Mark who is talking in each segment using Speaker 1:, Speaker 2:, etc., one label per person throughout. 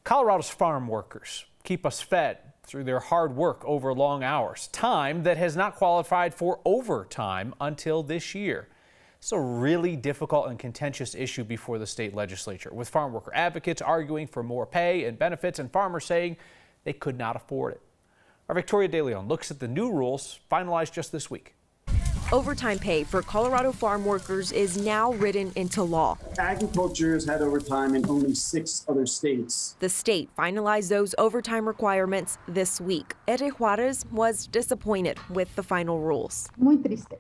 Speaker 1: Colorado's farm workers keep us fed through their hard work over long hours, time that has not qualified for overtime until this year. It's a really difficult and contentious issue before the state legislature, with farm worker advocates arguing for more pay and benefits and farmers saying they could not afford it. Our Victoria De Leon looks at the new rules finalized just this week.
Speaker 2: Overtime pay for Colorado farm workers is now written into law.
Speaker 3: Agriculture has had overtime in only 6 other states.
Speaker 2: The state finalized those overtime requirements this week. Ere Juarez was disappointed with the final rules.
Speaker 4: Muy triste.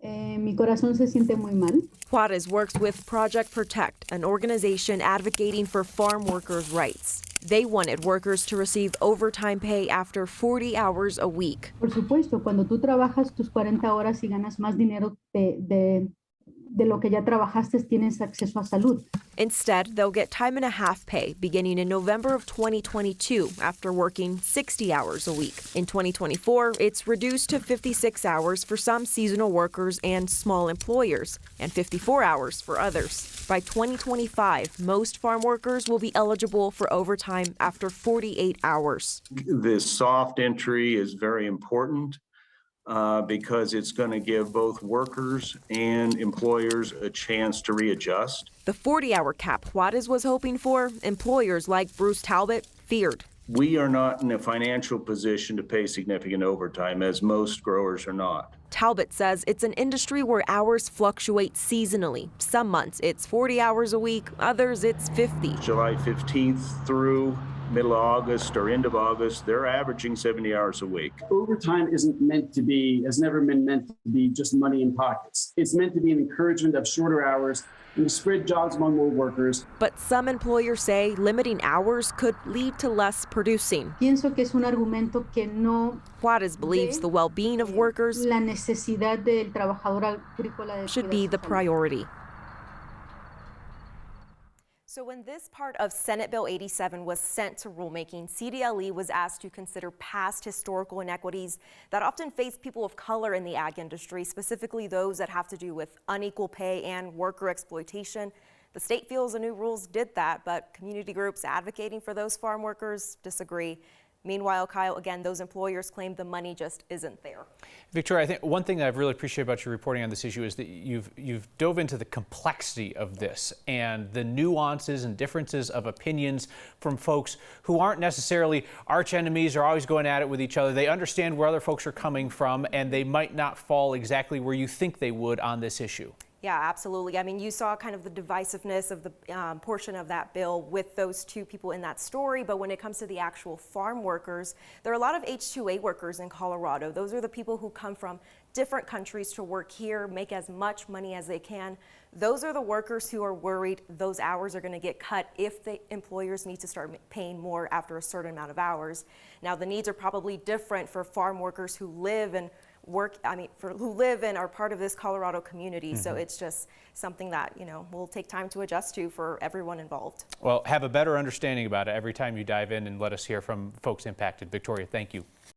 Speaker 4: Mi corazón se siente muy mal.
Speaker 2: Juarez works with Project Protect, an organization advocating for farm workers' rights. They wanted workers to receive overtime pay after 40 hours a week.
Speaker 4: Por supuesto, cuando tú trabajas tus 40 horas y ganas más dinero de lo que ya trabajaste, tienes acceso a salud.
Speaker 2: Instead, they'll get time and a half pay beginning in November of 2022 after working 60 hours a week. In 2024, it's reduced to 56 hours for some seasonal workers and small employers, and 54 hours for others. By 2025, most farm workers will be eligible for overtime after 48 hours.
Speaker 5: This soft entry is very important because it's going to give both workers and employers a chance to readjust.
Speaker 2: The 40-hour cap Juarez was hoping for, employers like Bruce Talbot feared.
Speaker 5: We are not in a financial position to pay significant overtime, as most growers are not.
Speaker 2: Talbot says it's an industry where hours fluctuate seasonally. Some months it's 40 hours a week, others it's 50.
Speaker 5: July 15th through middle of August or end of August, they're averaging 70 hours a week.
Speaker 3: Overtime has never been meant to be just money in pockets. It's meant to be an encouragement of shorter hours and to spread jobs among more workers.
Speaker 2: But some employers say limiting hours could lead to less producing.
Speaker 4: Pienso que es un argumento que no
Speaker 2: Juarez believes the well-being of workers
Speaker 4: la necesidad del trabajador agrícola
Speaker 2: should be the priority. So when this part of Senate Bill 87 was sent to rulemaking, CDLE was asked to consider past historical inequities that often face people of color in the ag industry, specifically those that have to do with unequal pay and worker exploitation. The state feels the new rules did that, but community groups advocating for those farm workers disagree. Meanwhile, Kyle, again, those employers claim the money just isn't there.
Speaker 1: Victoria, I think one thing that I've really appreciated about your reporting on this issue is that you've dove into the complexity of this and the nuances and differences of opinions from folks who aren't necessarily arch enemies or always going at it with each other. They understand where other folks are coming from, and they might not fall exactly where you think they would on this issue.
Speaker 2: Yeah, absolutely. I mean, you saw kind of the divisiveness of the portion of that bill with those two people in that story. But when it comes to the actual farm workers, there are a lot of H-2A workers in Colorado. Those are the people who come from different countries to work here, make as much money as they can. Those are the workers who are worried those hours are going to get cut if the employers need to start paying more after a certain amount of hours. Now, the needs are probably different for farm workers who live and who live and are part of this Colorado community. So it's just something that, will take time to adjust to for everyone involved.
Speaker 1: Well, have a better understanding about it every time you dive in and let us hear from folks impacted. Victoria, thank you.